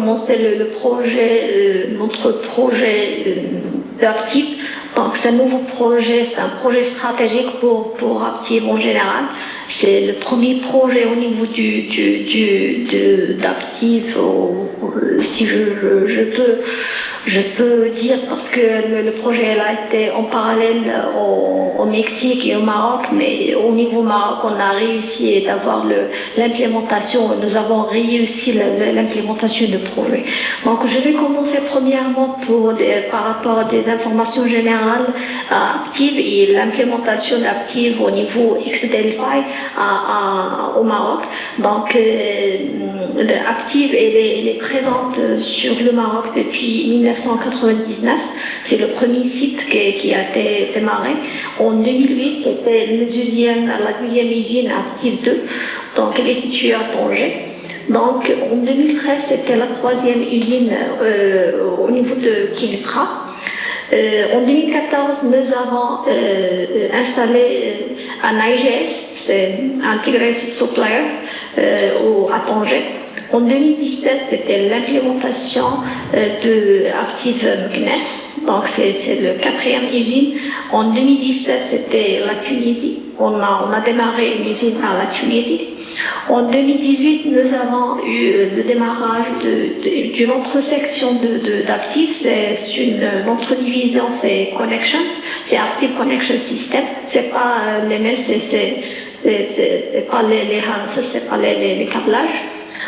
commencé le projet, notre projet d'Active. Donc, c'est un nouveau projet, c'est un projet stratégique pour Active en général. C'est le premier projet au niveau d'Active, si je peux dire, parce que le projet elle a été en parallèle au Mexique et au Maroc, mais au niveau Maroc, on a réussi d'avoir l'implémentation, nous avons réussi l'implémentation du projet. Donc, je vais commencer premièrement par rapport à des informations générales Active et l'implémentation d'Active au niveau XDelphi au Maroc. Donc, Active, elle est présente sur le Maroc depuis 1999. C'est le premier site qui a été démarré. En 2008, c'était la deuxième usine Active 2. Donc, elle est située à Tanger. Donc, en 2013, c'était la troisième usine au niveau de Kiltra. En 2014, nous avons installé un IGS, c'est Integrated Supplier, à Tanger. En 2017, c'était l'implémentation de Active Meknès, donc c'est le quatrième usine. En 2017, c'était la Tunisie. On a démarré une usine à la Tunisie. En 2018, nous avons eu le démarrage d'une autre section d'Active. C'est notre division, c'est Connections, c'est Active Connection System. C'est pas les mails, c'est pas les hands, c'est pas les câblages.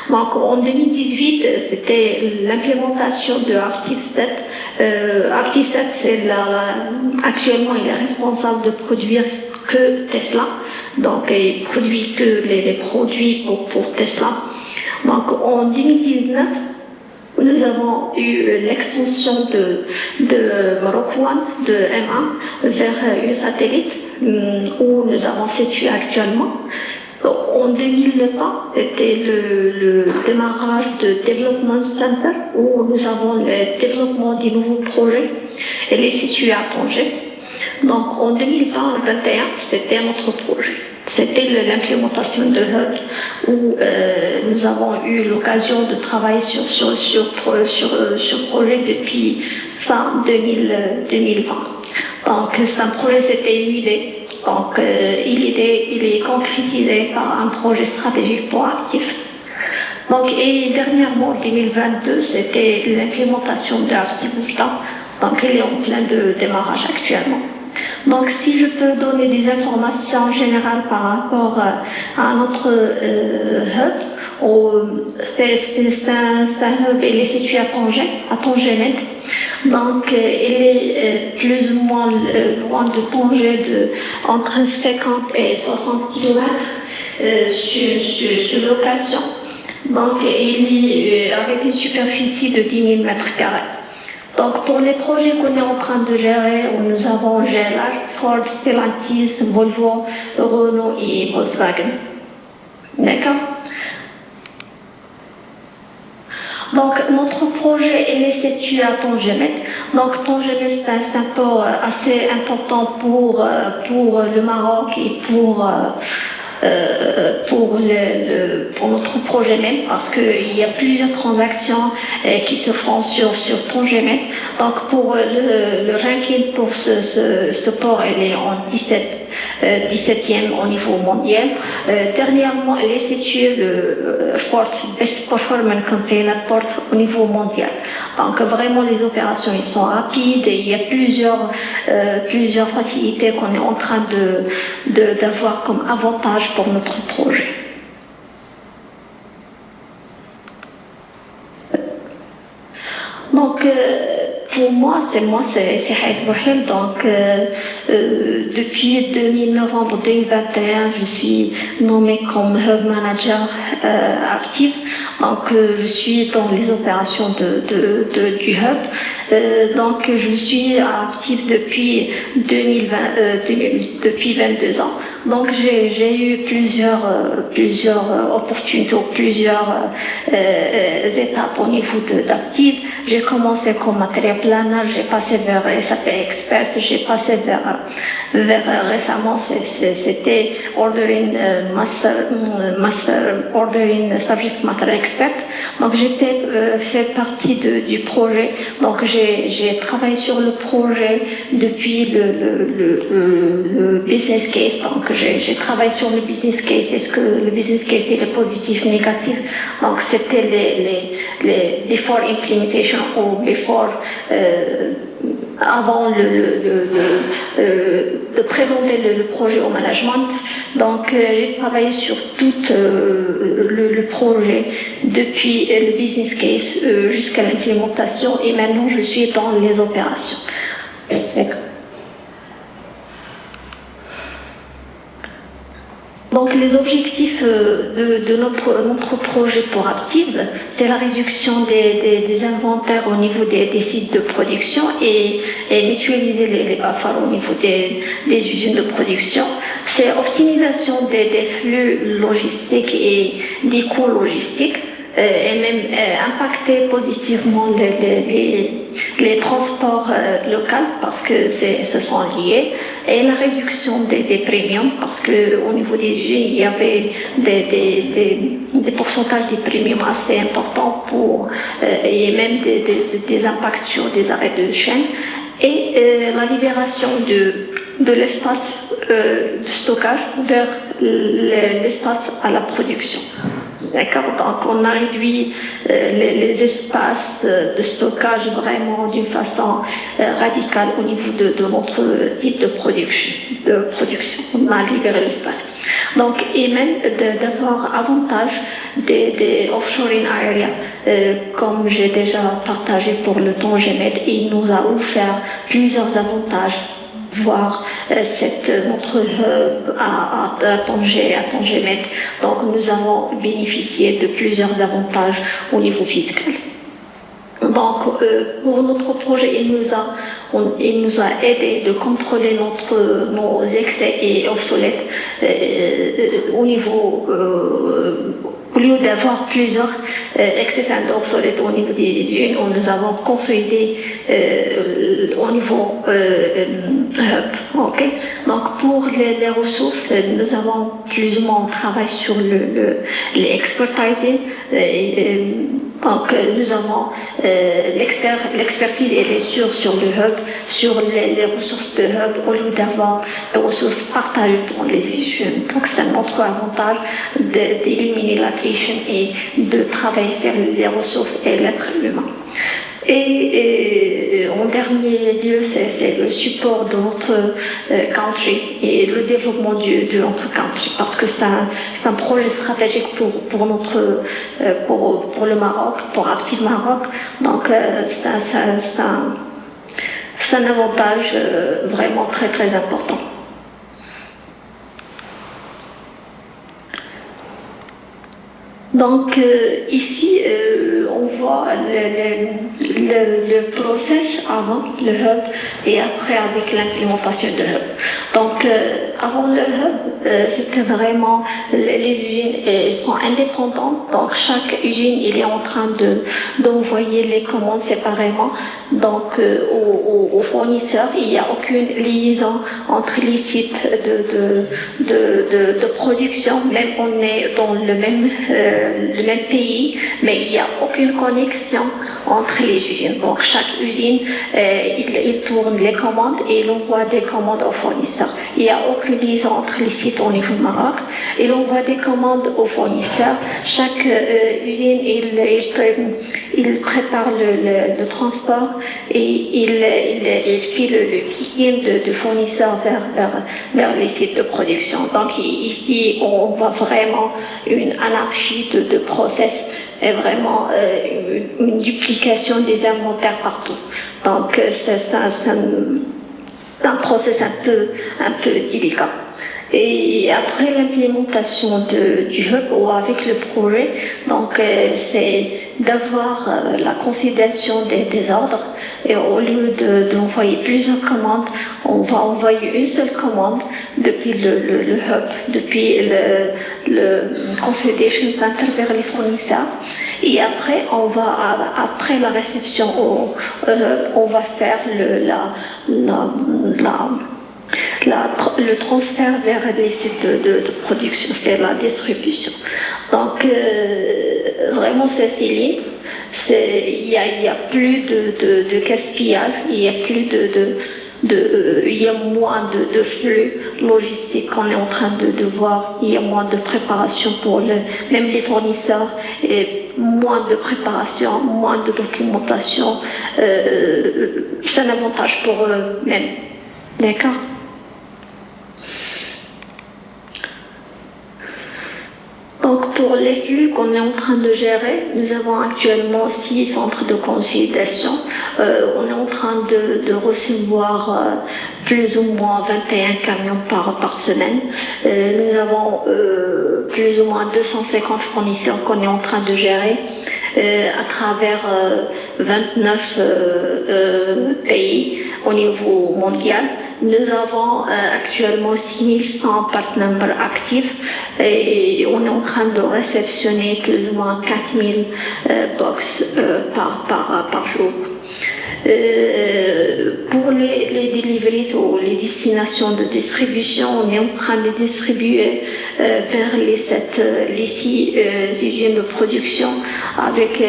Donc en 2018, c'était l'implémentation de Active 7. Active 7, actuellement, il est responsable de produire que Tesla. Donc, il produit que les produits pour Tesla. Donc, en 2019, nous avons eu l'extension de Maroc One, de M1, vers une satellite où nous avons situé actuellement. En 2020, c'était le démarrage de Development Center où nous avons le développement des nouveaux projets. Elle est située à Tanger. Donc en 2020-2021, c'était notre projet. C'était l'implémentation de Hub où nous avons eu l'occasion de travailler sur projet depuis fin 2020. Donc c'est un projet, c'était une idée. Donc, il est concrétisé par un projet stratégique pour Active. Donc, et dernièrement, en 2022, c'était l'implémentation de Active Bouffta. Donc, elle est en plein de démarrage actuellement. Donc, si je peux donner des informations générales par rapport à notre hub, c'est un hub, il est situé à Tanger Med. Donc, il est plus ou moins loin de Tanger, entre 50 et 60 km sur location. Donc, il est avec une superficie de 10 000 m². Donc, pour les projets qu'on est en train de gérer, nous avons GLR, Ford, Stellantis, Volvo, Renault et Volkswagen. D'accord? Donc, notre projet est situé à Tanger-Med. Donc, Tanger-Med, c'est un port assez important pour le Maroc et pour notre projet même, parce qu'il y a plusieurs transactions qui se font sur Tanger-Med. Donc, pour le ranking pour ce port, elle est en 17e au niveau mondial. Dernièrement, elle est située le Best Performance Container Port au niveau mondial. Donc, vraiment, les opérations, ils sont rapides et il y a plusieurs facilités qu'on est en train d'avoir comme avantage pour notre projet. Donc, pour moi, c'est Haït Bouhel. Donc, depuis novembre 2021, je suis nommée comme Hub Manager Active. Donc, je suis dans les opérations du Hub. Donc, je suis active depuis 22 ans. Donc j'ai eu plusieurs opportunités, plusieurs étapes au niveau d'Active. J'ai commencé comme matériel planner, j'ai passé vers SAP Expert, j'ai passé vers récemment, c'était Ordering Master Ordering Subject Matter Expert. Donc j'étais fait partie du projet. Donc j'ai travaillé sur le projet depuis le business case. Donc j'ai travaillé sur le business case. Est-ce que le business case est positif, négatif? Donc c'était les before implementation ou before avant de présenter le projet au management. Donc j'ai travaillé sur tout le projet depuis le business case jusqu'à l'implémentation et maintenant je suis dans les opérations. D'accord. Donc les objectifs de notre projet pour Active, c'est la réduction des inventaires au niveau des sites de production et mutualiser les BAFAR au niveau des usines de production. C'est optimisation des flux logistiques et des coûts logistiques. Et même impacter positivement les transports locaux parce que ce sont liés et la réduction des premiums parce que au niveau des usines il y avait des pourcentages de premiums assez importants et même des impacts sur des arrêts de chaîne et la libération de l'espace de stockage vers l'espace à la production. D'accord. Donc on a réduit les espaces de stockage vraiment d'une façon radicale au niveau de notre site de production. On a libéré l'espace. Donc et même d'avoir avantage des offshoring areas, comme j'ai déjà partagé pour le temps GMED, il nous a offert plusieurs avantages. Voir notre hub à Tanger, à Tangemet. Donc nous avons bénéficié de plusieurs avantages au niveau fiscal. Donc pour notre projet, il nous a aidé de contrôler nos excès et obsolètes au niveau au lieu d'avoir plusieurs excès et obsolètes au niveau des usines, nous avons consolidé au niveau hub. Okay? Donc pour les ressources, nous avons plus ou moins travaillé sur les expertising. Donc nous avons l'expertise elle est sur le hub, sur les ressources de hub au lieu d'avoir les ressources partagées dans les usines. Donc c'est notre avantage d'éliminer l'attrition et de travailler sur les ressources et l'être humain. Et en dernier lieu, c'est le support de notre country et le développement de notre country parce que c'est un projet stratégique pour le Maroc, pour Active Maroc. Donc c'est un avantage vraiment très très important. Donc ici, on voit le process avant le hub et après avec l'implémentation de hub. Donc avant le hub, c'était vraiment les usines sont indépendantes. Donc chaque usine il est en train d'envoyer les commandes séparément. Donc aux fournisseurs, il n'y a aucune liaison entre les sites de production. Même on est dans le même pays, mais il n'y a aucune connexion entre les usines. Donc chaque usine, il tourne les commandes et il envoie des commandes aux fournisseurs. Il n'y a aucune liaison entre les sites au niveau Maroc. Il envoie des commandes aux fournisseurs. Chaque usine, il prépare le transport et il file le picking de fournisseurs vers les sites de production. Donc ici, on voit vraiment une anarchie de process et vraiment une duplication des inventaires partout. Donc c'est un process un peu délicat. Et après l'implémentation du hub ou avec le projet, donc c'est d'avoir la consolidation des ordres et au lieu d'envoyer plusieurs commandes, on va envoyer une seule commande depuis le hub, depuis le consolidation center vers les fournisseurs. Et après, après la réception au hub, on va faire le transfert vers les sites de production, c'est la distribution. Donc, vraiment, c'est libre. Il y a plus de gaspillage, il y a plus il y a moins de flux logistique qu'on est en train de voir, il y a moins de préparation pour même les fournisseurs, et moins de préparation, moins de documentation. C'est un avantage pour eux-mêmes. D'accord? Donc pour les flux qu'on est en train de gérer, nous avons actuellement 6 centres de consolidation. On est en train de recevoir plus ou moins 21 camions par semaine. Nous avons plus ou moins 250 fournisseurs qu'on est en train de gérer à travers 29 pays au niveau mondial. Nous avons actuellement 6100 partenaires actifs et on est en train de réceptionner plus ou moins 4000 box par jour. Pour les deliveries ou les destinations de distribution, on est en train de distribuer vers les 6 usines de production avec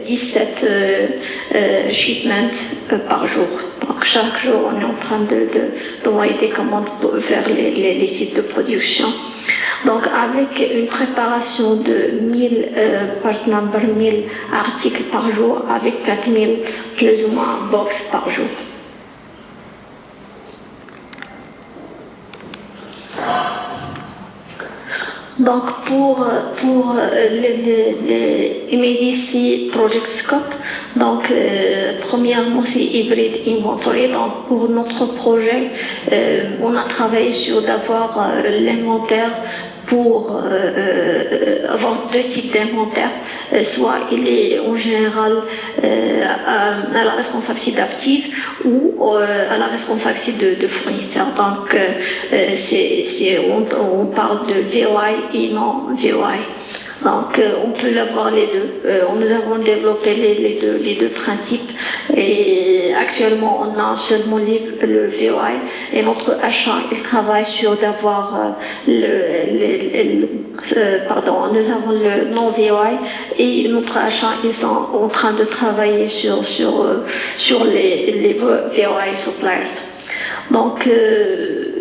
17 shipments par jour. Donc chaque jour, on est en train d'envoyer des commandes vers les sites de production. Donc avec une préparation de 1000 partenaires, 1000 articles par jour, avec 4000 plus ou moins box par jour. Donc pour les MADC Project Scope, donc premièrement c'est Hybrid Inventory. Donc pour notre projet, on a travaillé sur d'avoir l'inventaire pour avoir 2 types d'inventaire, soit il est en général à la responsabilité d'actifs ou à la responsabilité de fournisseurs. Donc on parle de VOI et non VOI. Donc on peut avoir les deux. Nous avons développé les deux principes et actuellement on a seulement le VOI et notre achat il travaille sur d'avoir nous avons le non VOI et notre achat ils sont en train de travailler sur les VOI suppliers. Donc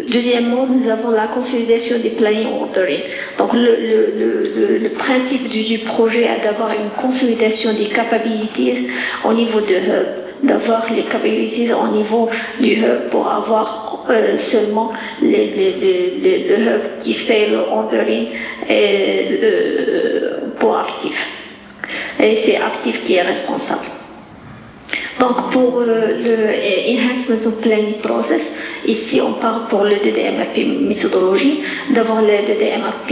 deuxièmement, nous avons la consolidation des planning ordering. Donc le principe du projet est d'avoir une consolidation des capabilities au niveau de hub, d'avoir les capabilities au niveau du hub pour avoir seulement le hub qui fait le ordering pour actif. Et c'est actif qui est responsable. Donc pour le Enhancement of Planning Process, ici on parle pour le DDMRP méthodologie, d'avoir le DDMRP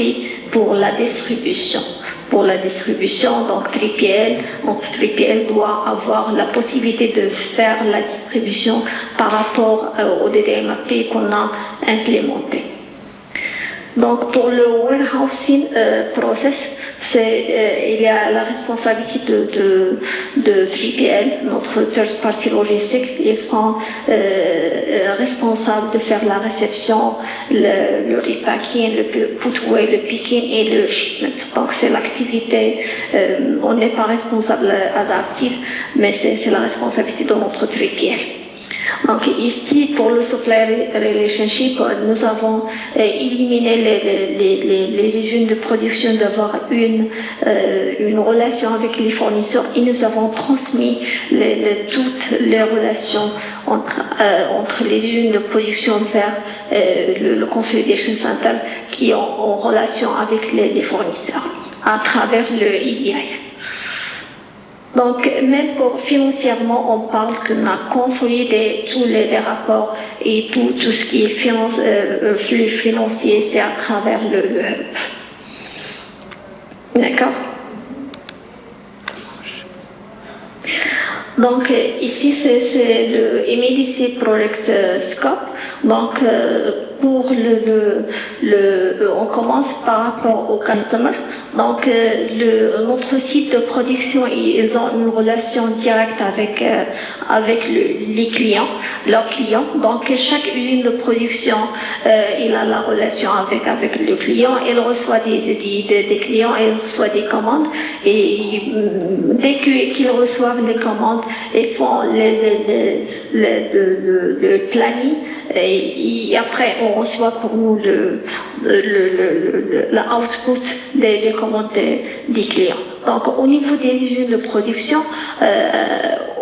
pour la distribution. Pour la distribution, donc 3PL, notre 3PL doit avoir la possibilité de faire la distribution par rapport au DDMRP qu'on a implémenté. Donc pour le warehousing process, il y a la responsabilité de 3PL, notre third party logistique. Ils sont responsables de faire la réception, le repacking, le put away, le picking et le shipment. Donc c'est l'activité, on n'est pas responsable as actif, mais c'est la responsabilité de notre 3PL. Donc ici, pour le supply relationship, nous avons éliminé les usines de production d'avoir une relation avec les fournisseurs et nous avons transmis toutes les relations entre les usines de production vers le Consolidation Center qui est en relation avec les fournisseurs à travers le EDI. Donc, même pour financièrement, on parle qu'on a consolidé tous les rapports et tout ce qui est flux financier, c'est à travers le hub. D'accord? Donc, ici, c'est le MDC Project Scope. Donc, pour on commence par rapport au customer. Donc, notre site de production, ils ont une relation directe avec les clients, leurs clients. Donc, chaque usine de production, il a la relation avec le client. Il reçoit des clients, il reçoit des commandes. Et dès qu'ils reçoivent les commandes, ils font le planning. Et après, on reçoit pour nous l'output des commandes des clients. Donc, au niveau des usines de production,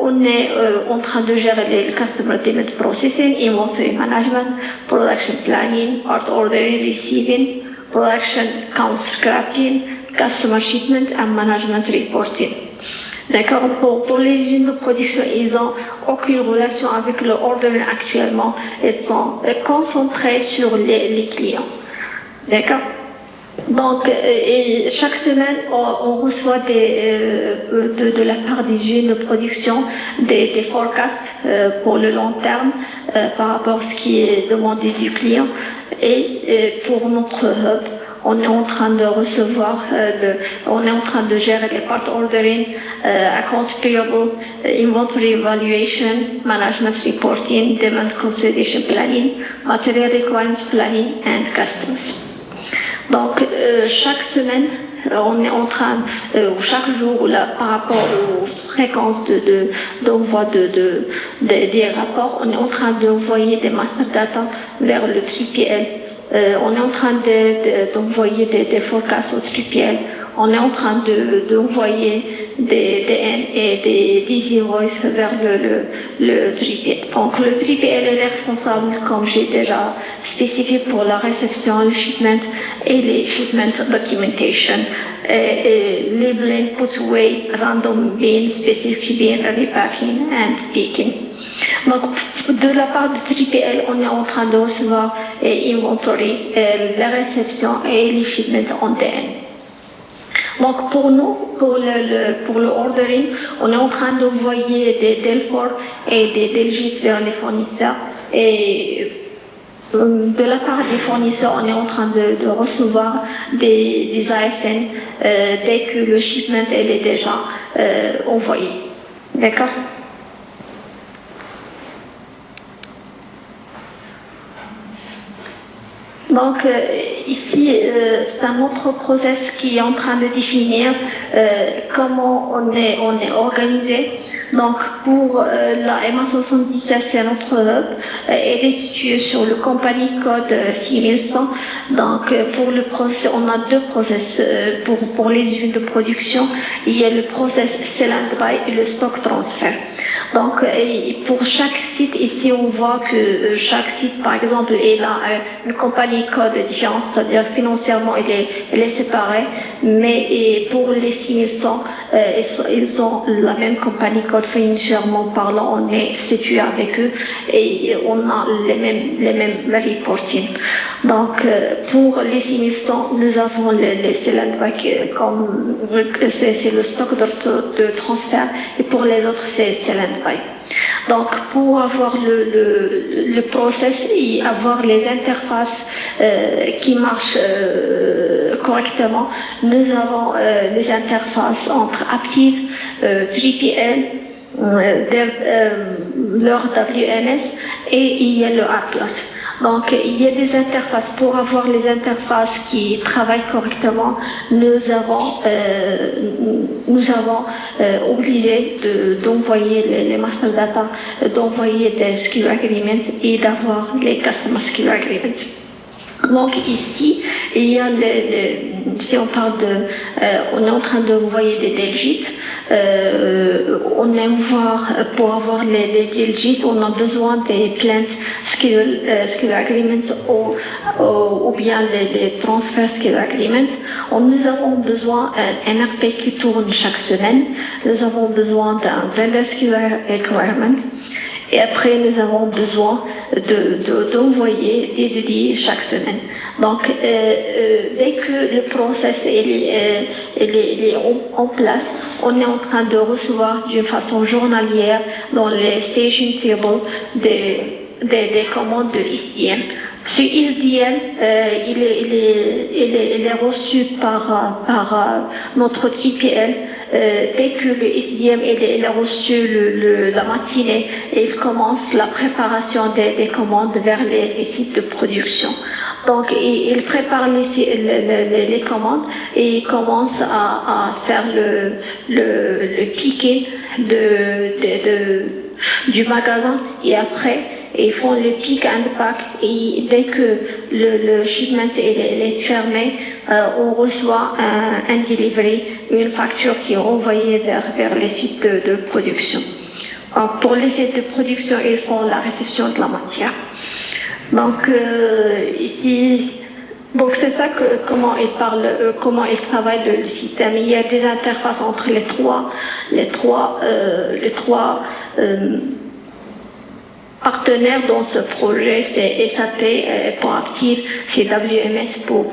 on est en train de gérer les Customer Demand Processing, Inventory Management, Production Planning, Part Ordering, Receiving, Production Count Scrapping, Customer Shipment and Management Reporting. D'accord. Pour les usines de production, ils n'ont aucune relation avec le ordering actuellement. Ils sont concentrés sur les clients. D'accord. Donc, chaque semaine, on reçoit de la part des usines de production des forecasts pour le long terme par rapport à ce qui est demandé du client. Et pour notre hub, on est en train de recevoir, on est en train de gérer les part ordering, accounts payable, inventory evaluation, management reporting, demand consolidation planning, material requirements planning, and customs. Donc, chaque semaine, on est en train, ou chaque jour, là, par rapport aux fréquences d'envoi des rapports, on est en train d'envoyer des master data vers le 3PL. On est en train d'envoyer des forecasts au 3PL. On est en train d'envoyer des N et des invoices vers le 3PL. Donc le 3PL est responsable, comme j'ai déjà spécifié, pour la réception, le shipment et les shipment documentation. Labeling, put away, random bin, specific bin, repacking and picking. Donc, de la part du 3PL, on est en train de recevoir inventory, la réception et les shipments en DN. Donc, pour nous, pour le ordering, on est en train d'envoyer des Delfor et des Delgis vers les fournisseurs. Et de la part des fournisseurs, on est en train de recevoir des ASN dès que le shipment est déjà envoyé. D'accord? Donc ici, c'est un autre process qui est en train de définir comment on est organisé. Donc pour la MA77, c'est notre hub. Elle est située sur le compagnie code 6100. Donc pour le process, on a deux process pour les usines de production. Il y a le process sell and buy et le stock transfer. Donc pour chaque site, ici on voit que chaque site, par exemple, il a une compagnie code différente, c'est-à-dire financièrement elle est séparée, mais pour les 6100, ils ont la même compagnie code, financièrement parlant, on est situé avec eux et on a les mêmes reporting. Donc pour les 6100, nous avons les sell and buy, comme c'est le stock de transfert, et pour les autres c'est sell and buy. Donc pour avoir le process et avoir les interfaces qui marchent correctement, nous avons les interfaces entre Aptiv, 3PL, leur WMS et il y a le Atlas. Donc il y a des interfaces. Pour avoir les interfaces qui travaillent correctement, nous avons obligé d'envoyer les master data, d'envoyer des SKU agreements et d'avoir les customer SKU agreements. Donc ici, il y a si on parle on est en train d'envoyer des Delgit. On aime voir, pour avoir les GLGs, on a besoin des Plant Skill Agreements ou bien les Transfer Skill Agreements. Nous avons besoin d'un MRP qui tourne chaque semaine. Nous avons besoin d'un Vendor Skill Requirement. Et après, nous avons besoin d'envoyer des outils chaque semaine. Donc, dès que le process est en place, on est en train de recevoir d'une façon journalière dans les station tables des commandes de SDM. Ce SDM, il est reçu par notre 3PL. Dès que le SDM il a reçu la matinée, il commence la préparation des commandes vers les sites de production. Donc, il prépare les commandes et il commence à faire le piquet du magasin et après, ils font le pick and pack et dès que le shipment est fermé, on reçoit un delivery, une facture qui est envoyée vers les sites de production. Donc, pour les sites de production, ils font la réception de la matière. Donc ici, donc c'est ça comment ils travaillent le système. Il y a des interfaces entre les trois partenaires dans ce projet, c'est SAP pour Aptiv, c'est WMS pour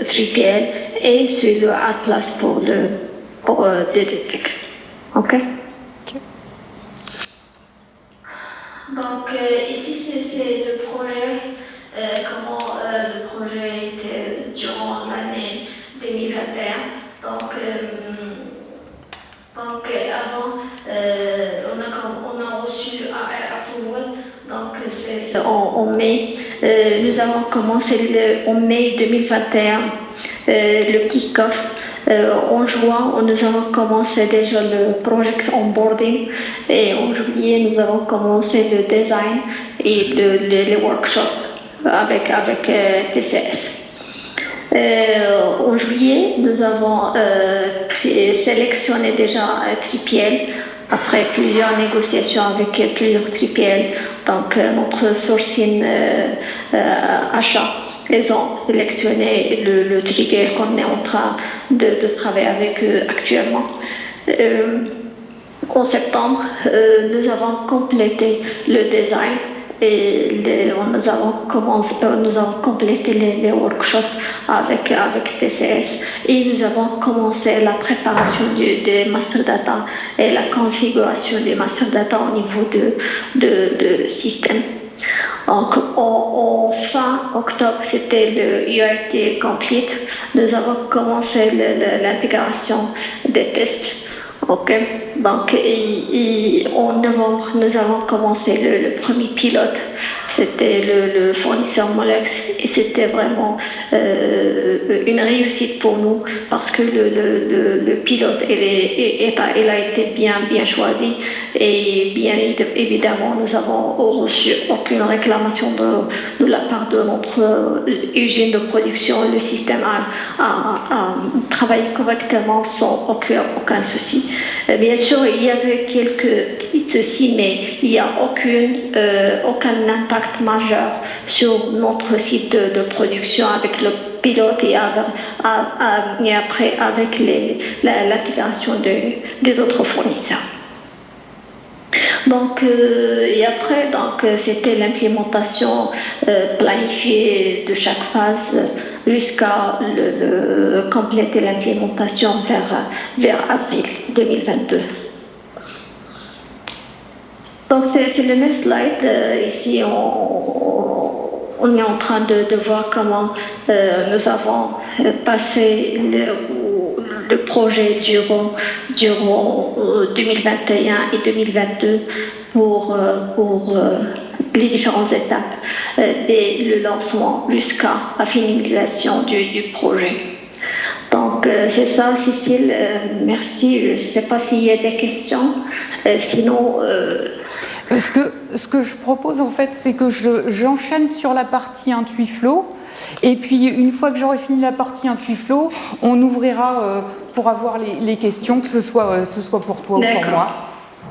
3PL et c'est le Atlas pour DDTech. Ok. Donc ici c'est le projet, comment le projet était durant l'année 2021. Donc avant on a reçu approval. Donc c'est en mai. Nous avons commencé en mai 2021 le kick-off. En juin, nous avons commencé déjà le project onboarding et en juillet, nous avons commencé le design et les workshops avec TCS. En juillet, nous avons sélectionné déjà 3PL après plusieurs négociations avec plusieurs 3PL, donc notre sourcing achat. Ils ont sélectionné le 3PL qu'on est en train de travailler avec eux actuellement. En septembre, nous avons complété le design et nous avons complété les workshops avec TCS et nous avons commencé la préparation des master data et la configuration des master data au niveau de système. Donc, en fin octobre, c'était le UAT Complete. Nous avons commencé l'intégration des tests. Ok. Donc, en novembre, nous avons commencé le premier pilote. C'était le fournisseur Molex et c'était vraiment une réussite pour nous parce que le pilote il a été bien choisi et bien évidemment nous avons reçu aucune réclamation de la part de notre usine de production. Le système a travaillé correctement sans aucun souci. Bien sûr, il y avait quelques petits soucis, mais il n'y a aucun impact majeur sur notre site de production avec le pilote et après avec l'intégration des autres fournisseurs. Donc, et après, c'était l'implémentation planifiée de chaque phase jusqu'à compléter l'implémentation vers avril 2022. Donc, c'est le même slide. Ici, on est en train de voir comment nous avons passé le projet durant 2021 et 2022 pour les différentes étapes dès le lancement jusqu'à la finalisation du projet. Donc, c'est ça, Cécile. Merci. Je ne sais pas s'il y a des questions. Sinon... Ce que je propose, en fait, c'est que j'enchaîne sur la partie Intuiflow. Et puis, une fois que j'aurai fini la partie IntuiFlow, on ouvrira pour avoir les questions, que ce soit pour toi ou pour moi.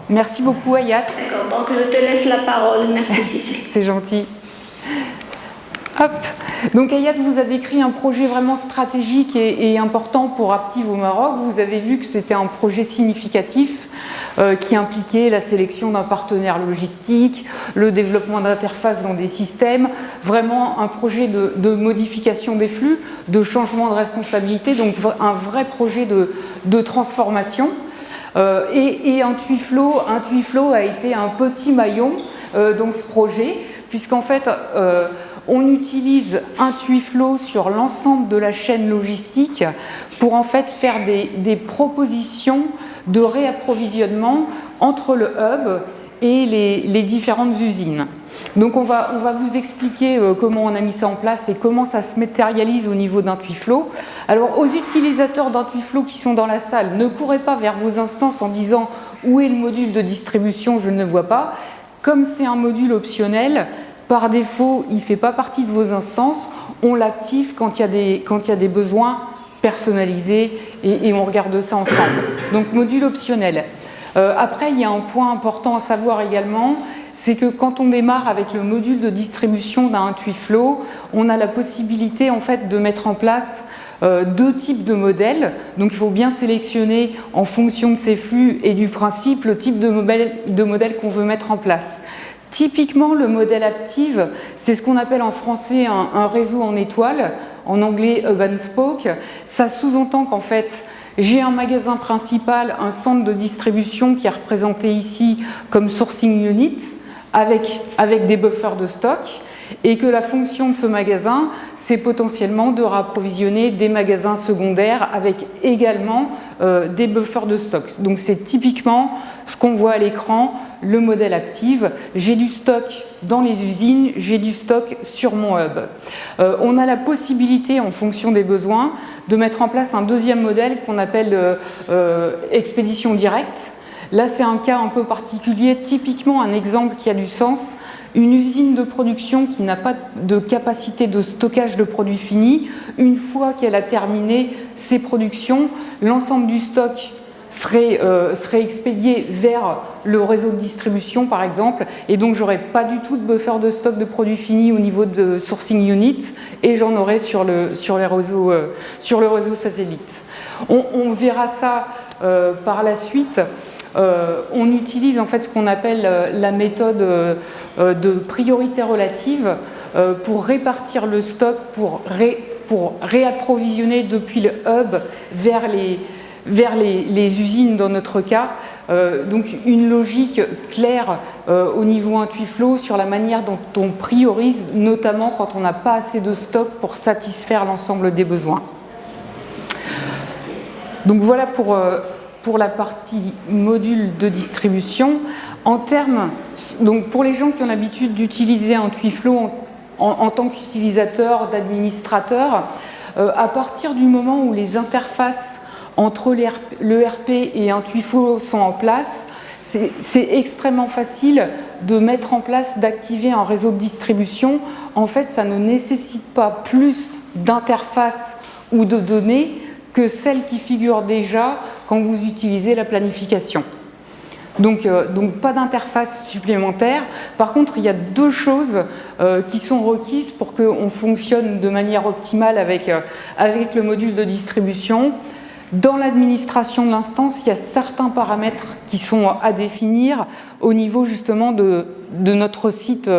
Merci beaucoup, Hayat. D'accord, donc je te laisse la parole. Merci, Cécile. C'est gentil. Hop. Donc Hayat vous a décrit un projet vraiment stratégique et important pour Aptiv au Maroc. Vous avez vu que c'était un projet significatif qui impliquait la sélection d'un partenaire logistique, le développement d'interfaces dans des systèmes, vraiment un projet de modification des flux, de changement de responsabilité, donc un vrai projet de transformation. Et IntuiFlow a été un petit maillon dans ce projet, puisqu'en fait on utilise IntuiFlow sur l'ensemble de la chaîne logistique pour en fait faire des propositions de réapprovisionnement entre le hub et les différentes usines. Donc on va vous expliquer comment on a mis ça en place et comment ça se matérialise au niveau d'IntuiFlow. Alors aux utilisateurs d'IntuiFlow qui sont dans la salle, ne courez pas vers vos instances en disant où est le module de distribution, je ne le vois pas. Comme c'est un module optionnel, par défaut, il ne fait pas partie de vos instances, on l'active quand il y a des besoins personnalisés et on regarde ça ensemble. Donc module optionnel. Après, il y a un point important à savoir également, c'est que quand on démarre avec le module de distribution d'un IntuiFlow, on a la possibilité en fait de mettre en place deux types de modèles. Donc il faut bien sélectionner en fonction de ces flux et du principe le type de modèle qu'on veut mettre en place. Typiquement, le modèle Aptiv, c'est ce qu'on appelle en français un réseau en étoile, en anglais hub and spoke. Ça sous-entend qu'en fait, j'ai un magasin principal, un centre de distribution qui est représenté ici comme sourcing unit, avec des buffers de stock, et que la fonction de ce magasin, c'est potentiellement de rapprovisionner des magasins secondaires avec également des buffers de stock. Donc c'est typiquement ce qu'on voit à l'écran, le modèle Aptiv. J'ai du stock dans les usines, j'ai du stock sur mon hub. On a la possibilité, en fonction des besoins, de mettre en place un deuxième modèle qu'on appelle expédition directe. Là, c'est un cas un peu particulier, typiquement un exemple qui a du sens. Une usine de production qui n'a pas de capacité de stockage de produits finis, une fois qu'elle a terminé ses productions, l'ensemble du stock serait expédié vers le réseau de distribution par exemple, et donc j'aurais pas du tout de buffer de stock de produits finis au niveau de sourcing unit, et j'en aurais sur le réseau satellite. On verra ça par la suite. On utilise en fait ce qu'on appelle la méthode de priorité relative pour répartir le stock, pour réapprovisionner depuis le hub vers les usines dans notre cas. Donc une logique claire au niveau IntuiFlow sur la manière dont on priorise, notamment quand on n'a pas assez de stock pour satisfaire l'ensemble des besoins. Donc voilà pour la partie module de distribution. Donc pour les gens qui ont l'habitude d'utiliser IntuiFlow en tant qu'utilisateur, d'administrateur, à partir du moment où les interfaces entre l'ERP et IntuiFlow sont en place, c'est extrêmement facile de mettre en place, d'activer un réseau de distribution. En fait, ça ne nécessite pas plus d'interfaces ou de données que celles qui figurent déjà quand vous utilisez la planification. Donc pas d'interface supplémentaire. Par contre, il y a deux choses qui sont requises pour qu'on fonctionne de manière optimale avec le module de distribution. Dans l'administration de l'instance, il y a certains paramètres qui sont à définir au niveau justement de notre site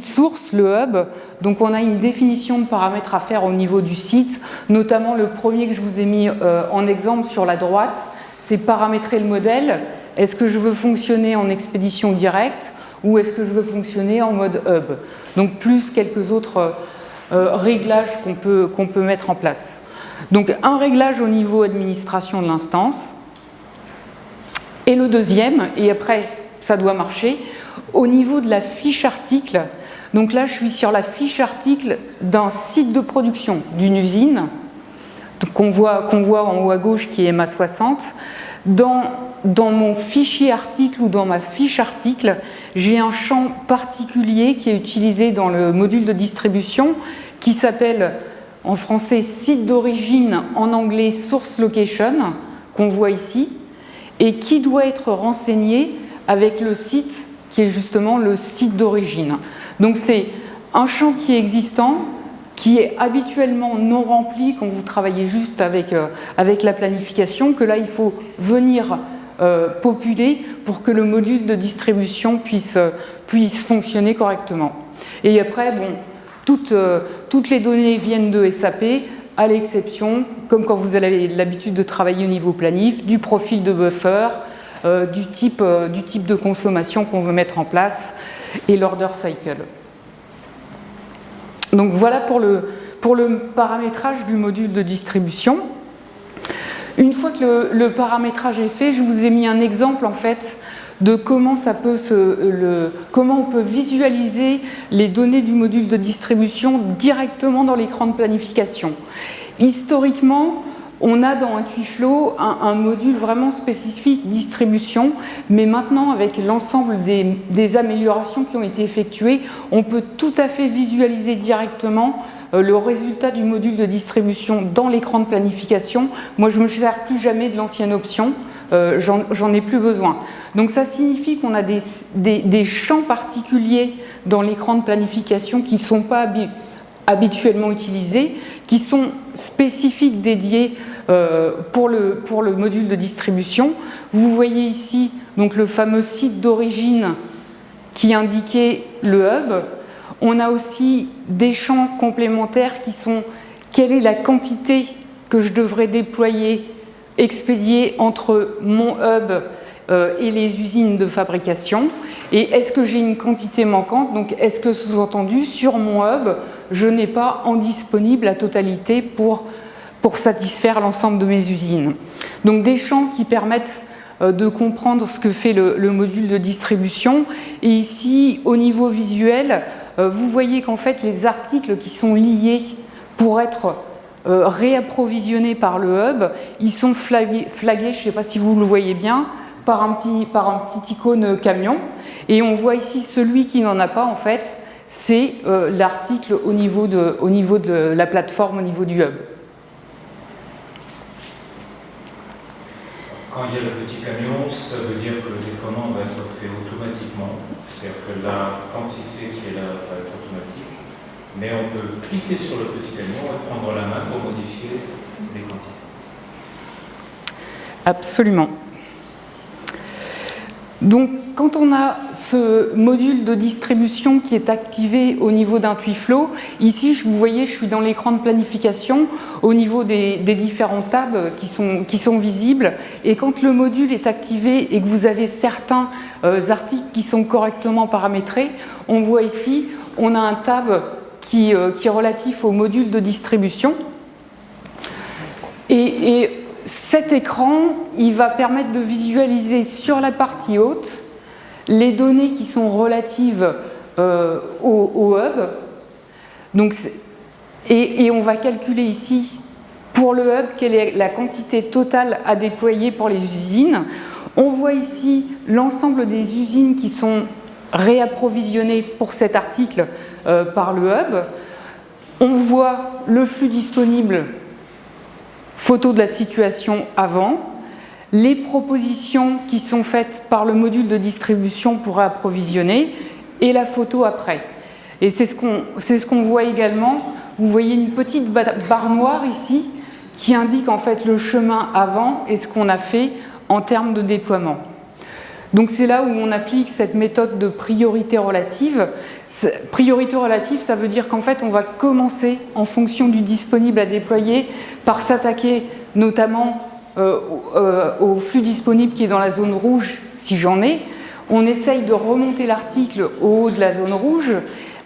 source, le hub. Donc on a une définition de paramètres à faire au niveau du site, notamment le premier que je vous ai mis en exemple sur la droite, c'est paramétrer le modèle. Est-ce que je veux fonctionner en expédition directe ou est-ce que je veux fonctionner en mode hub? Donc plus quelques autres réglages qu'on peut mettre en place. Donc un réglage au niveau administration de l'instance, et le deuxième, et après ça doit marcher, au niveau de la fiche article. Donc là je suis sur la fiche article d'un site de production, d'une usine, qu'on voit en haut à gauche qui est MA60. Dans mon fichier article ou dans ma fiche article, j'ai un champ particulier qui est utilisé dans le module de distribution qui s'appelle en français site d'origine, en anglais source location, qu'on voit ici, et qui doit être renseigné avec le site qui est justement le site d'origine. Donc c'est un champ qui est existant, qui est habituellement non rempli quand vous travaillez juste avec la planification, que là il faut venir populer pour que le module de distribution puisse fonctionner correctement. Et après, bon, toutes les données viennent de SAP, à l'exception, comme quand vous avez l'habitude de travailler au niveau planif, du profil de buffer, du type de consommation qu'on veut mettre en place et l'order cycle. Donc voilà pour le paramétrage du module de distribution. Une fois que le paramétrage est fait, je vous ai mis un exemple en fait de comment on peut visualiser les données du module de distribution directement dans l'écran de planification. Historiquement, on a dans Intuiflow un module vraiment spécifique distribution, mais maintenant avec l'ensemble des améliorations qui ont été effectuées, on peut tout à fait visualiser directement le résultat du module de distribution dans l'écran de planification. Moi, je ne me sers plus jamais de l'ancienne option, j'en ai plus besoin. Donc ça signifie qu'on a des champs particuliers dans l'écran de planification qui ne sont pas habituellement utilisés, qui sont spécifiques, dédiés pour le module de distribution. Vous voyez ici donc le fameux site d'origine qui indiquait le hub. On a aussi des champs complémentaires qui sont quelle est la quantité que je devrais déployer, expédier entre mon hub et les usines de fabrication. Et est-ce que j'ai une quantité manquante? Donc est-ce que sous-entendu, sur mon hub, je n'ai pas en disponible la totalité pour satisfaire l'ensemble de mes usines? Donc des champs qui permettent de comprendre ce que fait le module de distribution. Et ici, au niveau visuel, vous voyez qu'en fait, les articles qui sont liés pour être réapprovisionnés par le hub, ils sont flagués, je ne sais pas si vous le voyez bien, par un petit icône camion. Et on voit ici celui qui n'en a pas, en fait, c'est l'article au niveau de la plateforme, au niveau du hub. Quand il y a le petit camion, ça veut dire que le déploiement va être fait automatiquement. C'est-à-dire que la quantité qui est là va être automatique. Mais on peut cliquer sur le petit camion et prendre la main pour modifier les quantités. Absolument. Donc, quand on a ce module de distribution qui est activé au niveau d'Intuiflow, ici, vous voyez, je suis dans l'écran de planification au niveau des différents tabs qui sont visibles. Et quand le module est activé et que vous avez certains articles qui sont correctement paramétrés, on voit ici, on a un tab qui est relatif au module de distribution. Et cet écran, il va permettre de visualiser sur la partie haute les données qui sont relatives au hub. Donc, et on va calculer ici, pour le hub, quelle est la quantité totale à déployer pour les usines. On voit ici l'ensemble des usines qui sont réapprovisionnées pour cet article par le hub. On voit le flux disponible, photo de la situation avant, les propositions qui sont faites par le module de distribution pour approvisionner et la photo après. Et c'est ce qu'on voit également. Vous voyez une petite barre noire ici qui indique en fait le chemin avant et ce qu'on a fait en termes de déploiement. Donc c'est là où on applique cette méthode de priorité relative. Priorité relative, ça veut dire qu'en fait on va commencer en fonction du disponible à déployer par s'attaquer notamment au flux disponible qui est dans la zone rouge si j'en ai. On essaye de remonter l'article au haut de la zone rouge.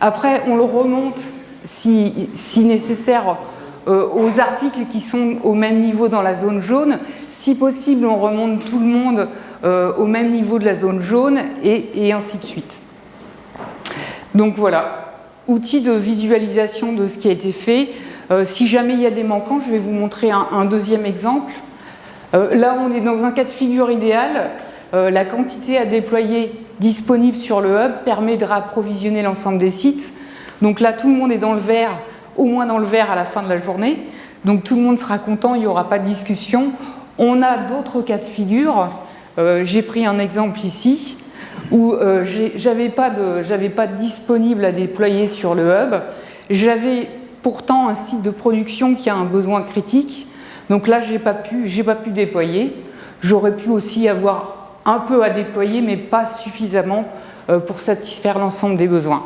Après on le remonte si nécessaire aux articles qui sont au même niveau dans la zone jaune. Si possible, on remonte tout le monde au même niveau de la zone jaune et ainsi de suite. Donc voilà, outil de visualisation de ce qui a été fait. Si jamais il y a des manquants, je vais vous montrer un deuxième exemple. Là, on est dans un cas de figure idéal. La quantité à déployer disponible sur le hub permet de réapprovisionner l'ensemble des sites. Donc là, tout le monde est dans le vert au moins dans le vert à la fin de la journée. Donc tout le monde sera content, il n'y aura pas de discussion. On a d'autres cas de figure. J'ai pris un exemple ici où j'avais pas de disponible à déployer sur le hub. J'avais pourtant un site de production qui a un besoin critique. Donc là, j'ai pas pu déployer. J'aurais pu aussi avoir un peu à déployer, mais pas suffisamment pour satisfaire l'ensemble des besoins.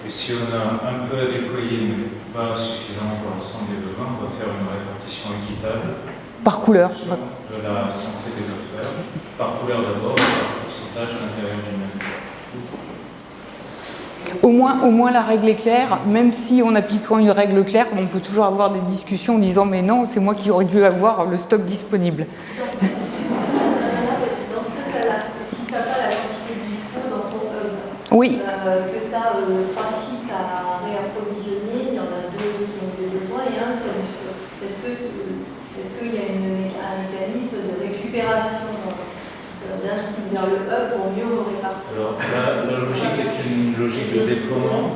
Et si on a un peu à déployer, mais pas suffisamment pour l'ensemble des besoins, on va faire une répartition équitable. Par couleur. De la santé des affaires. Par couleur d'abord, par pourcentage à l'intérieur du même. Au moins la règle est claire, même si en appliquant une règle claire, on peut toujours avoir des discussions en disant mais non, c'est moi qui aurais dû avoir le stock disponible. Dans ce cas-là, si tu n'as pas la quantité de dispo dans ton hub, oui. Que tu as 3 sites à réapprovisionner, il y en a 2 qui ont des besoins et un qui a du stock. Est-ce qu'il y a un mécanisme de récupération d'un site vers le hub pour mieux répartir? Alors la logique est une logique de déploiement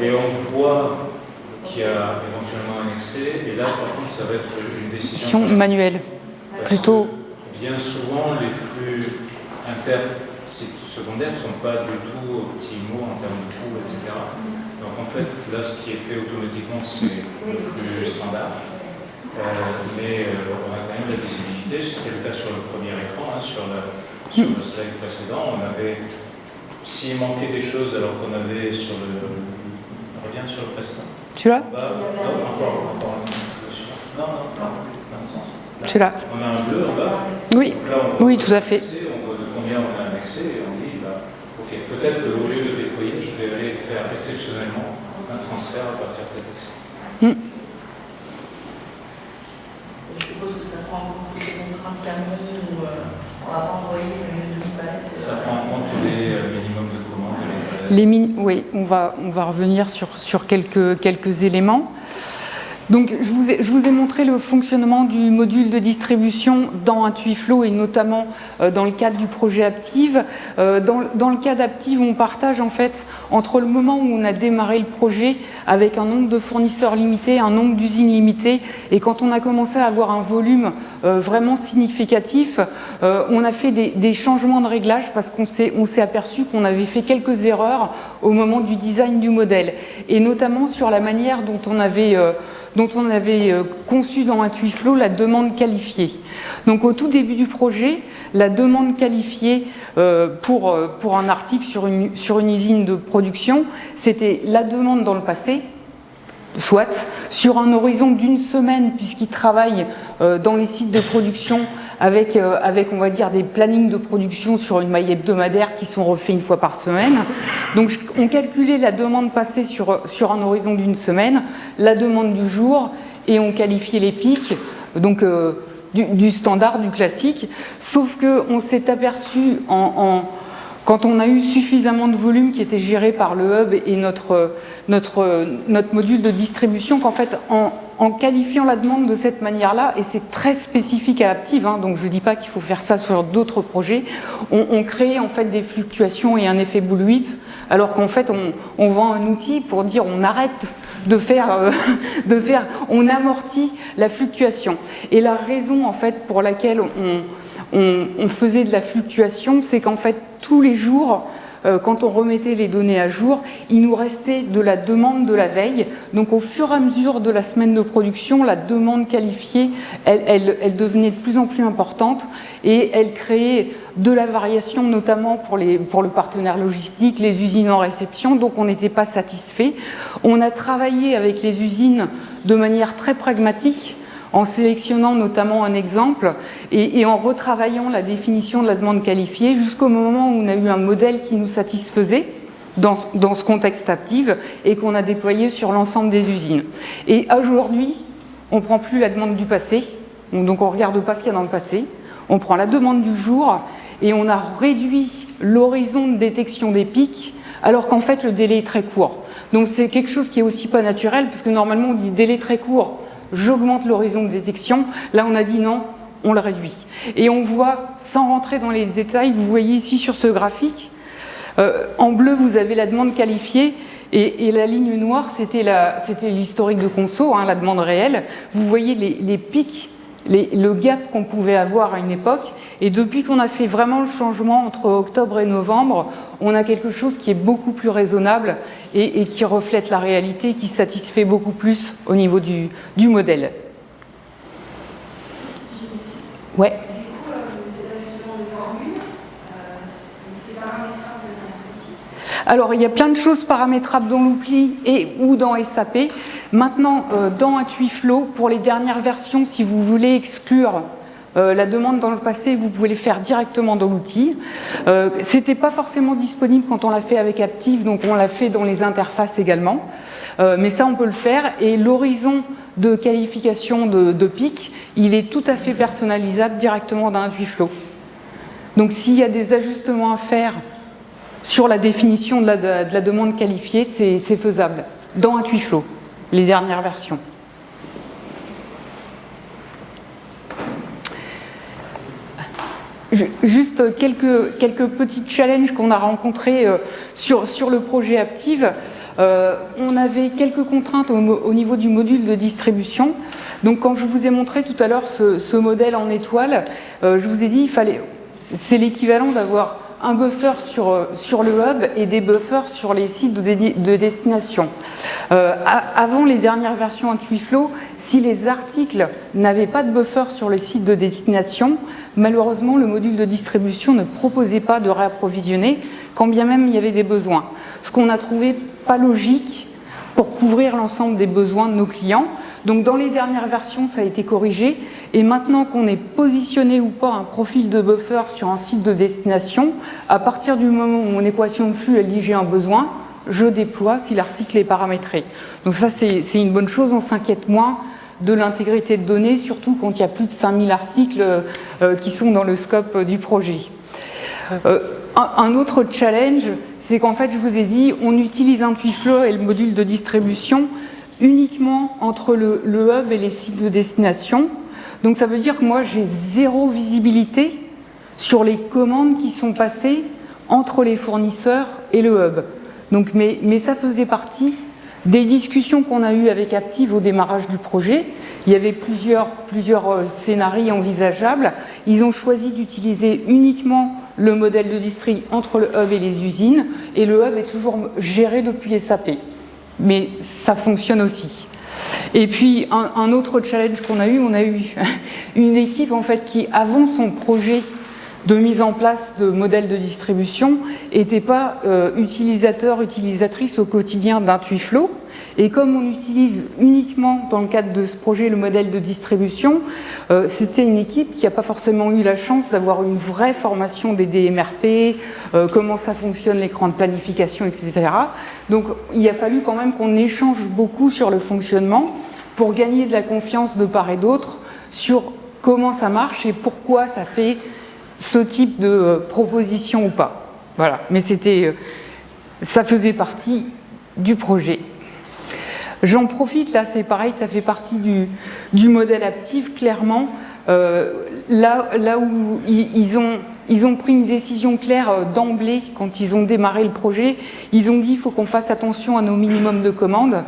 et on voit qu'il y a éventuellement un excès et là par contre ça va être une décision manuelle. Plutôt. Bien souvent les flux inter-sites secondaires ne sont pas du tout optimaux en termes de coûts, etc. Donc en fait là ce qui est fait automatiquement c'est le flux standard. Mais on a quand même la visibilité, c'était le cas sur le premier écran, sur le slide précédent, on avait, s'il manquait des choses alors qu'on avait sur le... On revient sur le précédent. Celui-là ? Non, encore non, dans le sens. Celui-là. On a un bleu en bas. Oui, donc là, on oui, tout à fait. On voit de combien on a un excès et on dit, ok, peut-être qu'au lieu de déployer, je vais aller faire exceptionnellement un transfert à partir de cet excès. Je suppose que ça prend en compte les contraintes camions ou on va pas envoyer une demi-palette. Ça prend en compte les minimums de commandes. Oui, on va revenir sur quelques éléments. Donc, je vous ai montré le fonctionnement du module de distribution dans Intuiflow et notamment dans le cadre du projet Aptiv. Dans le cas d'Aptiv, on partage en fait entre le moment où on a démarré le projet avec un nombre de fournisseurs limité, un nombre d'usines limité, et quand on a commencé à avoir un volume vraiment significatif, on a fait des changements de réglage parce qu'on s'est aperçu qu'on avait fait quelques erreurs au moment du design du modèle, et notamment sur la manière dont on avait conçu dans Intuiflow la demande qualifiée. Donc au tout début du projet, la demande qualifiée pour un article sur une usine de production, c'était la demande dans le passé, soit sur un horizon d'une semaine, puisqu'ils travaillent dans les sites de production avec, on va dire, des plannings de production sur une maille hebdomadaire qui sont refaits une fois par semaine. Donc on calculait la demande passée sur un horizon d'une semaine, la demande du jour, et on qualifiait les pics, donc du standard, du classique, sauf qu'on s'est aperçu quand on a eu suffisamment de volume qui était géré par le hub et notre module de distribution, qu'en fait, en qualifiant la demande de cette manière-là, et c'est très spécifique à Aptiv, donc je ne dis pas qu'il faut faire ça sur d'autres projets, on crée en fait des fluctuations et un effet bullwhip, alors qu'en fait on vend un outil pour dire on arrête on amortit la fluctuation. Et la raison en fait pour laquelle on faisait de la fluctuation, c'est qu'en fait tous les jours, quand on remettait les données à jour, il nous restait de la demande de la veille. Donc au fur et à mesure de la semaine de production, la demande qualifiée, elle devenait de plus en plus importante et elle créait de la variation, notamment pour le partenaire logistique, les usines en réception, donc on n'était pas satisfait. On a travaillé avec les usines de manière très pragmatique, en sélectionnant notamment un exemple et en retravaillant la définition de la demande qualifiée jusqu'au moment où on a eu un modèle qui nous satisfaisait dans ce contexte Aptiv et qu'on a déployé sur l'ensemble des usines. Et aujourd'hui, on ne prend plus la demande du passé, donc on ne regarde pas ce qu'il y a dans le passé, on prend la demande du jour et on a réduit l'horizon de détection des pics alors qu'en fait le délai est très court. Donc c'est quelque chose qui est aussi pas naturel parce que normalement on dit délai très court, j'augmente l'horizon de détection. Là, on a dit non, on le réduit. Et on voit, sans rentrer dans les détails, vous voyez ici sur ce graphique, En bleu, vous avez la demande qualifiée. Et la ligne noire, c'était l'historique de conso, la demande réelle. Vous voyez les pics, le gap qu'on pouvait avoir à une époque. Et depuis qu'on a fait vraiment le changement entre octobre et novembre, on a quelque chose qui est beaucoup plus raisonnable et qui reflète la réalité, qui satisfait beaucoup plus au niveau du modèle. Ouais. Alors, il y a plein de choses paramétrables dans l'oubli ou dans SAP. Maintenant, dans Intuiflow, pour les dernières versions, si vous voulez exclure la demande dans le passé, vous pouvez les faire directement dans l'outil. C'était pas forcément disponible quand on l'a fait avec Aptiv, donc on l'a fait dans les interfaces également. Mais ça, on peut le faire. Et l'horizon de qualification de pic, il est tout à fait personnalisable directement dans Intuiflow. Donc, s'il y a des ajustements à faire sur la définition de la demande qualifiée, c'est faisable dans Intuiflow, les dernières versions. Juste quelques petits challenges qu'on a rencontrés sur le projet Aptiv. On avait quelques contraintes au niveau du module de distribution. Donc quand je vous ai montré tout à l'heure ce modèle en étoile, je vous ai dit c'est l'équivalent d'avoir un buffer sur le hub et des buffers sur les sites de destination. Avant les dernières versions Intuiflow, si les articles n'avaient pas de buffer sur le site de destination, malheureusement le module de distribution ne proposait pas de réapprovisionner, quand bien même il y avait des besoins. Ce qu'on a trouvé pas logique pour couvrir l'ensemble des besoins de nos clients. Donc dans les dernières versions, ça a été corrigé. Et maintenant qu'on est positionné ou pas un profil de buffer sur un site de destination, à partir du moment où mon équation de flux elle dit j'ai un besoin, je déploie si l'article est paramétré. Donc ça, c'est une bonne chose, on s'inquiète moins de l'intégrité de données, surtout quand il y a plus de 5000 articles qui sont dans le scope du projet. Un autre challenge, c'est qu'en fait, je vous ai dit, on utilise Intuiflow et le module de distribution uniquement entre le hub et les sites de destination. Donc ça veut dire que moi, j'ai zéro visibilité sur les commandes qui sont passées entre les fournisseurs et le hub. Donc, mais ça faisait partie des discussions qu'on a eues avec Aptiv au démarrage du projet. Il y avait plusieurs scénarios envisageables. Ils ont choisi d'utiliser uniquement le modèle de distri entre le hub et les usines, et le hub est toujours géré depuis SAP. Mais ça fonctionne aussi. Et puis, un autre challenge qu'on a eu, on a eu une équipe en fait qui, avant son projet de mise en place de modèles de distribution, n'était pas utilisatrice au quotidien d'Intuiflow. Et comme on utilise uniquement dans le cadre de ce projet le modèle de distribution, c'était une équipe qui n'a pas forcément eu la chance d'avoir une vraie formation des DMRP, comment ça fonctionne l'écran de planification, etc. Donc il a fallu quand même qu'on échange beaucoup sur le fonctionnement pour gagner de la confiance de part et d'autre sur comment ça marche et pourquoi ça fait ce type de proposition ou pas. Voilà, mais ça faisait partie du projet. J'en profite, là c'est pareil, ça fait partie du modèle Aptiv, clairement. Là où ils ont pris une décision claire d'emblée quand ils ont démarré le projet, ils ont dit il faut qu'on fasse attention à nos minimums de commandes.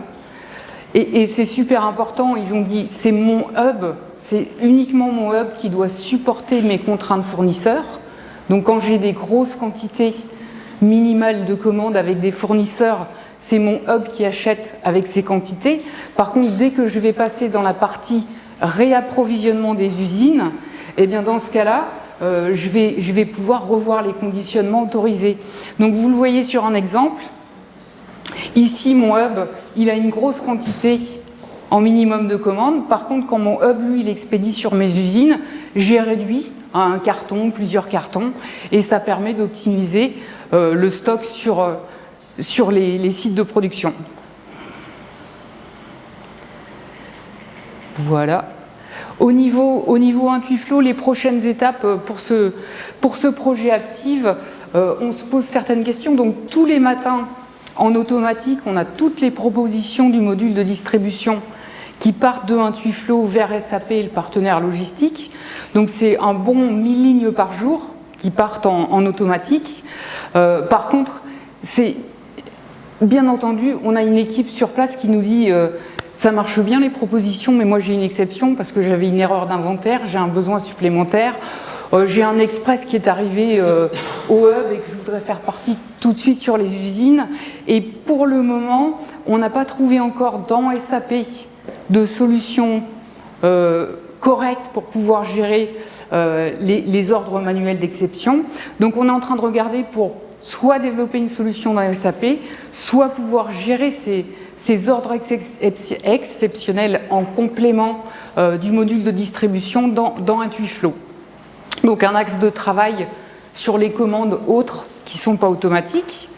Et c'est super important, ils ont dit c'est mon hub, c'est uniquement mon hub qui doit supporter mes contraintes fournisseurs. Donc quand j'ai des grosses quantités minimales de commandes avec des fournisseurs, c'est mon hub qui achète avec ces quantités. Par contre, dès que je vais passer dans la partie réapprovisionnement des usines, eh bien dans ce cas-là, je vais pouvoir revoir les conditionnements autorisés. Donc vous le voyez sur un exemple. Ici, mon hub, il a une grosse quantité en minimum de commandes. Par contre, quand mon hub, lui, il expédie sur mes usines, j'ai réduit à un carton, plusieurs cartons, et ça permet d'optimiser le stock sur les sites de production. Voilà. Au niveau Intuiflow, les prochaines étapes pour ce projet Aptiv, on se pose certaines questions. Donc tous les matins, en automatique, on a toutes les propositions du module de distribution qui partent de Intuiflow vers SAP et le partenaire logistique. Donc c'est un bon 1000 lignes par jour qui partent en automatique. Par contre, c'est bien entendu, on a une équipe sur place qui nous dit ça marche bien les propositions, mais moi j'ai une exception parce que j'avais une erreur d'inventaire, j'ai un besoin supplémentaire. J'ai un express qui est arrivé au hub et que je voudrais faire partie tout de suite sur les usines. Et pour le moment, on n'a pas trouvé encore dans SAP de solution correcte pour pouvoir gérer les ordres manuels d'exception. Donc on est en train de regarder pour soit développer une solution dans SAP, soit pouvoir gérer ces ordres exceptionnels en complément du module de distribution dans un Twiflow. Donc un axe de travail sur les commandes autres qui ne sont pas automatiques.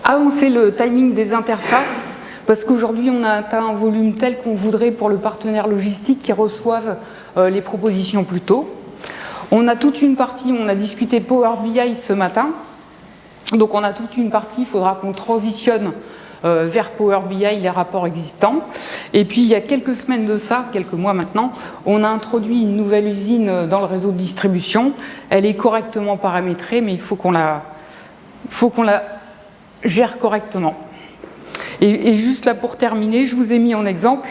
Avancer le timing des interfaces, parce qu'aujourd'hui on a atteint un volume tel qu'on voudrait pour le partenaire logistique qui reçoive les propositions plus tôt. On a toute une partie, on a discuté Power BI ce matin, donc on a toute une partie, il faudra qu'on transitionne vers Power BI les rapports existants. Et puis il y a quelques semaines de ça, quelques mois maintenant, on a introduit une nouvelle usine dans le réseau de distribution. Elle est correctement paramétrée, mais il faut qu'on la gère correctement. Et juste là pour terminer, je vous ai mis en exemple,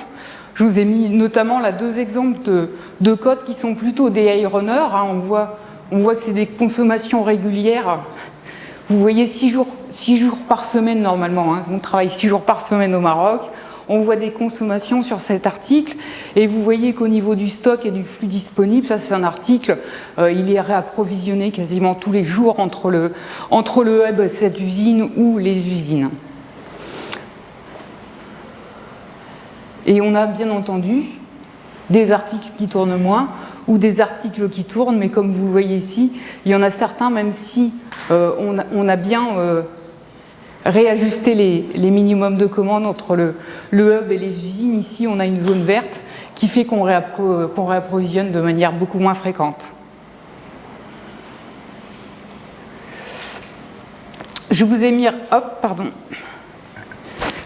je vous ai mis notamment là 2 exemples de codes qui sont plutôt des high runners. Hein, on voit que c'est des consommations régulières. Vous voyez 6 jours par semaine normalement, hein. On travaille 6 jours par semaine au Maroc, on voit des consommations sur cet article et vous voyez qu'au niveau du stock et du flux disponible, ça c'est un article, il est réapprovisionné quasiment tous les jours entre le hub, cette usine ou les usines. Et on a bien entendu des articles qui tournent moins ou des articles qui tournent, mais comme vous le voyez ici, il y en a certains, même si on a bien réajusté les minimums de commandes entre le hub et les usines. Ici, on a une zone verte qui fait qu'on réapprovisionne de manière beaucoup moins fréquente. Je vous ai mis,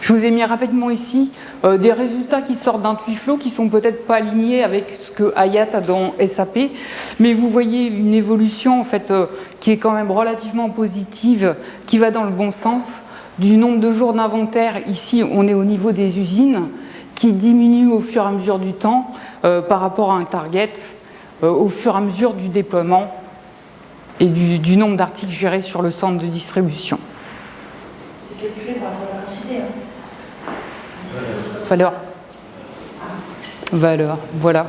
je vous ai mis rapidement ici des résultats qui sortent d'un Twiflow qui sont peut-être pas alignés avec ce que Hayat a dans SAP, mais vous voyez une évolution en fait qui est quand même relativement positive, qui va dans le bon sens, du nombre de jours d'inventaire. Ici, on est au niveau des usines, qui diminue au fur et à mesure du temps par rapport à un target, au fur et à mesure du déploiement et du nombre d'articles gérés sur le centre de distribution. C'est calculé par rapport à la quantité, hein. Valeur, voilà.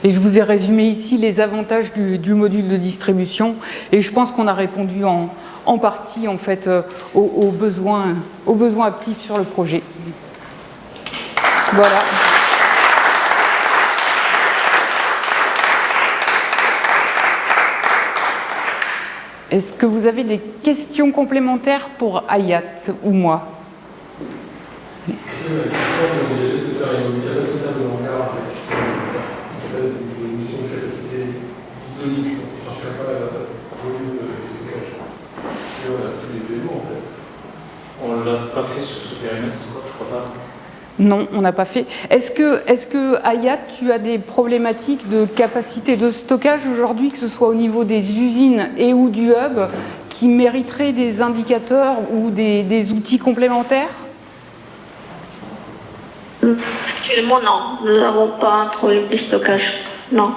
Et je vous ai résumé ici les avantages du module de distribution et je pense qu'on a répondu en partie en fait aux besoins actifs sur le projet. Voilà. Est-ce que vous avez des questions complémentaires pour Hayat ou moi ? On ne l'a pas fait sur ce périmètre, je crois pas. Non, on n'a pas fait. Est-ce que Hayat, tu as des problématiques de capacité de stockage aujourd'hui, que ce soit au niveau des usines et ou du hub, qui mériteraient des indicateurs ou des outils complémentaires ? Actuellement, non. Nous n'avons pas un problème de stockage. Non.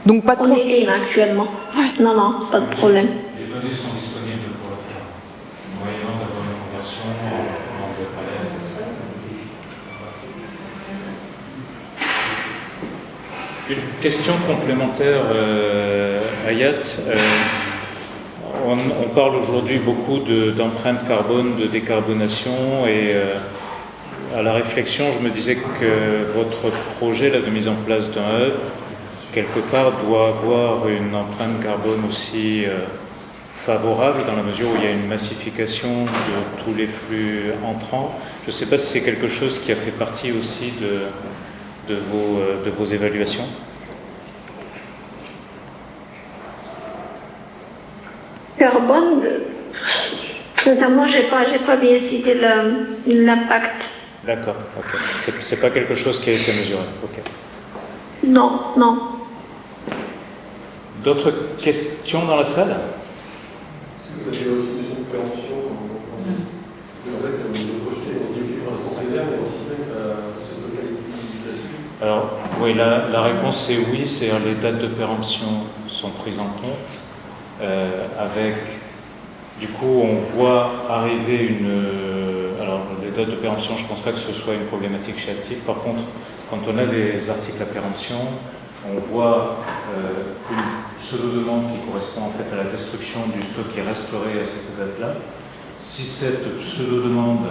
Donc pas de On est clean actuellement. Ouais. Non, pas de problème. Les données sont disponibles pour le faire. Moyennant d'avoir une conversion en nombre de palais, etc. Une question complémentaire, Hayat. On parle aujourd'hui beaucoup d'empreinte carbone, de décarbonation et à la réflexion, je me disais que votre projet là, de mise en place d'un hub, quelque part, doit avoir une empreinte carbone aussi favorable dans la mesure où il y a une massification de tous les flux entrants. Je ne sais pas si c'est quelque chose qui a fait partie aussi de vos évaluations. Carbone, sincèrement, j'ai pas bien cité l'impact. D'accord, ok. C'est pas quelque chose qui a été mesuré, ok. Non. D'autres questions dans la salle? Est-ce que vous avez aussi une notion de prévention? En fait, on est projeté, on dit ok, pour l'instant c'est vert, mais si ce n'est que ça se stocke là-dessus. Alors, oui, la réponse est oui, c'est-à-dire les dates de péremption sont prises en compte. Avec, du coup, on voit arriver alors les dates de péremption, je ne pense pas que ce soit une problématique chez Active. Par contre, quand on a des articles à péremption, on voit une pseudo-demande qui correspond en fait à la destruction du stock qui resterait à cette date-là. Si cette pseudo-demande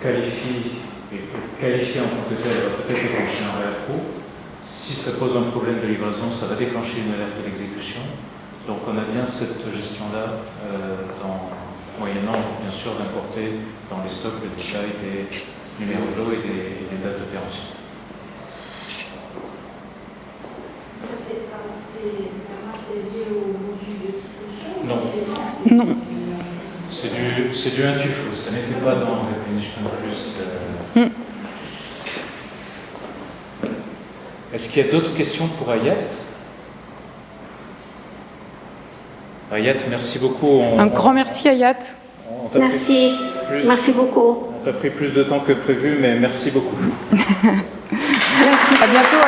qualifie en tant que telle, elle va peut-être déclencher un réappro. Si ça pose un problème de livraison, ça va déclencher une alerte d'exécution. Donc on a bien cette gestion-là, moyennant bien sûr d'importer dans les stocks le détail des numéros de lot et des dates de péremption. C'est lié au module de distribution? Non. Non. C'est du intufo, ça n'était pas dans Replenishment Plus. Est-ce qu'il y a d'autres questions pour Hayat? Hayat, merci beaucoup. Un grand merci Hayat. Merci. Merci beaucoup. On t'a pris plus de temps que prévu, mais merci beaucoup. Merci. À bientôt